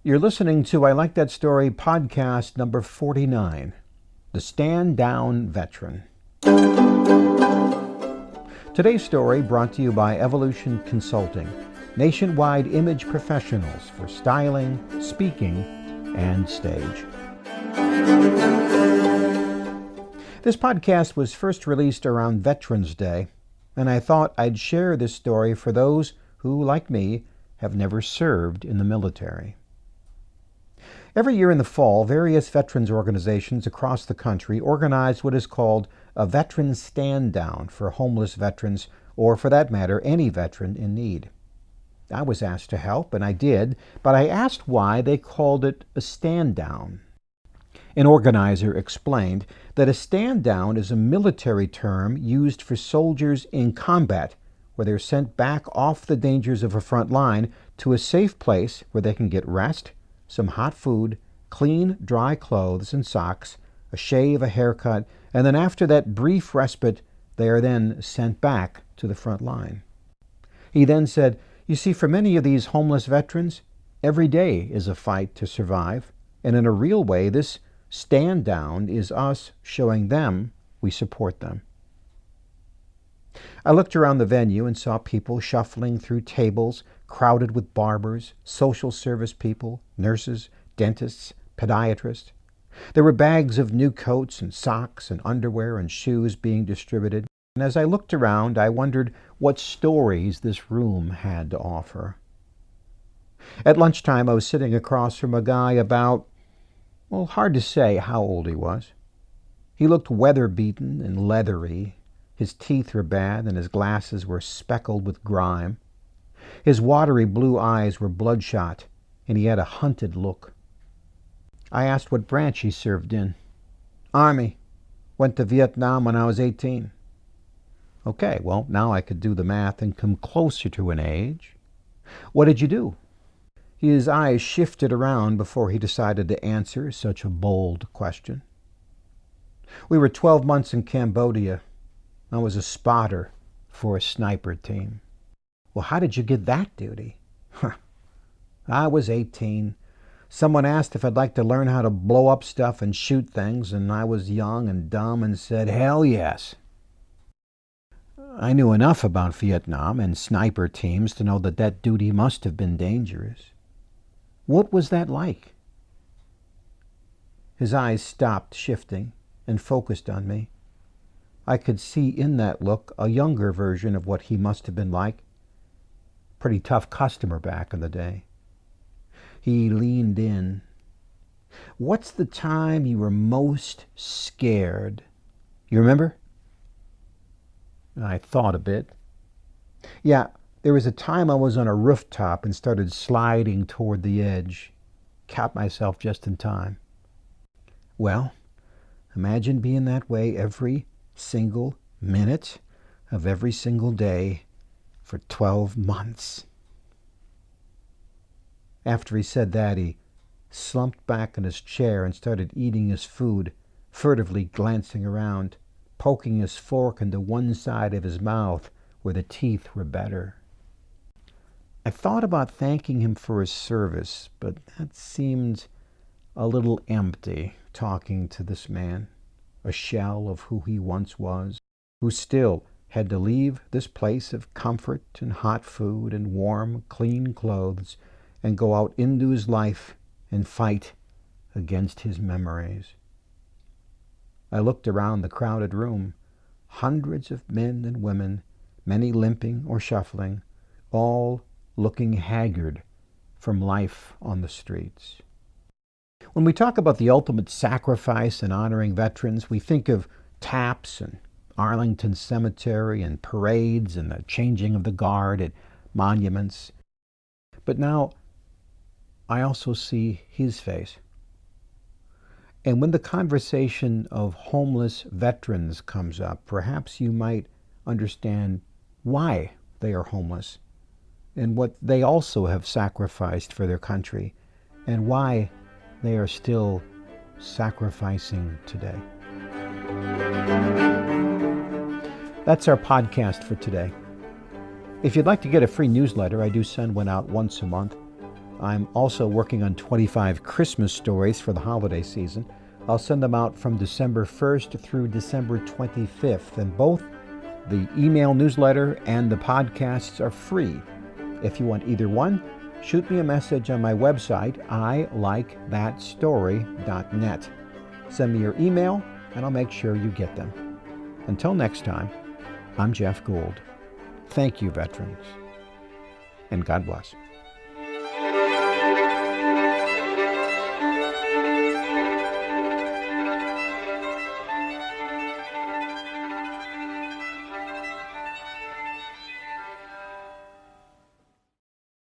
You're listening to I Like That Story podcast number 49, The Stand Down Veteran. Today's story brought to you by Evolution Consulting, nationwide image professionals for styling, speaking, and stage. This podcast was first released around Veterans Day, and I thought I'd share this story for those who, like me, have never served in the military. Every year in the fall, various veterans organizations across the country organize what is called a Veteran Stand Down for homeless veterans, or for that matter, any veteran in need. I was asked to help, and I did, but I asked why they called it a stand down. An organizer explained that a stand down is a military term used for soldiers in combat, where they're sent back off the dangers of a front line to a safe place where they can get rest, some hot food, clean, dry clothes and socks, a shave, a haircut, and then after that brief respite, they are then sent back to the front line. He then said, "You see, for many of these homeless veterans, every day is a fight to survive, and in a real way, this stand down is us showing them we support them." I looked around the venue and saw people shuffling through tables crowded with barbers, social service people, nurses, dentists, podiatrists. There were bags of new coats and socks and underwear and shoes being distributed, and as I looked around, I wondered what stories this room had to offer. At lunchtime, I was sitting across from a guy about, hard to say how old he was. He looked weather-beaten and leathery. His teeth were bad, and his glasses were speckled with grime. His watery blue eyes were bloodshot, and he had a hunted look. I asked what branch he served in. "Army. Went to Vietnam when I was 18. Okay, well, now I could do the math and come closer to an age. "What did you do?" His eyes shifted around before he decided to answer such a bold question. "We were 12 months in Cambodia. I was a spotter for a sniper team." "Well, how did you get that duty?" "I was 18. Someone asked if I'd like to learn how to blow up stuff and shoot things, and I was young and dumb and said, hell yes." I knew enough about Vietnam and sniper teams to know that that duty must have been dangerous. What was that like? His eyes stopped shifting and focused on me. I could see in that look a younger version of what he must have been like. Pretty tough customer back in the day. He leaned in. "What's the time you were most scared? You remember?" I thought a bit. "Yeah, there was a time I was on a rooftop and started sliding toward the edge. Caught myself just in time." "Well, imagine being that way every single minute of every single day for 12 months. After he said that, he slumped back in his chair and started eating his food, furtively glancing around, poking his fork into one side of his mouth where the teeth were better. I thought about thanking him for his service, but that seemed a little empty, talking to this man, a shell of who he once was, who still had to leave this place of comfort and hot food and warm, clean clothes and go out into his life and fight against his memories. I looked around the crowded room, hundreds of men and women, many limping or shuffling, all looking haggard from life on the streets. When we talk about the ultimate sacrifice in honoring veterans, we think of taps and Arlington Cemetery and parades and the changing of the guard at monuments. But now I also see his face. And when the conversation of homeless veterans comes up, perhaps you might understand why they are homeless and what they also have sacrificed for their country and why they are still sacrificing today. That's our podcast for today. If you'd like to get a free newsletter, I do send one out once a month. I'm also working on 25 Christmas stories for the holiday season. I'll send them out from December 1st through December 25th, and both the email newsletter and the podcasts are free. If you want either one, shoot me a message on my website, ilikethatstory.net. Send me your email, and I'll make sure you get them. Until next time, I'm Jeff Gould. Thank you, veterans, and God bless.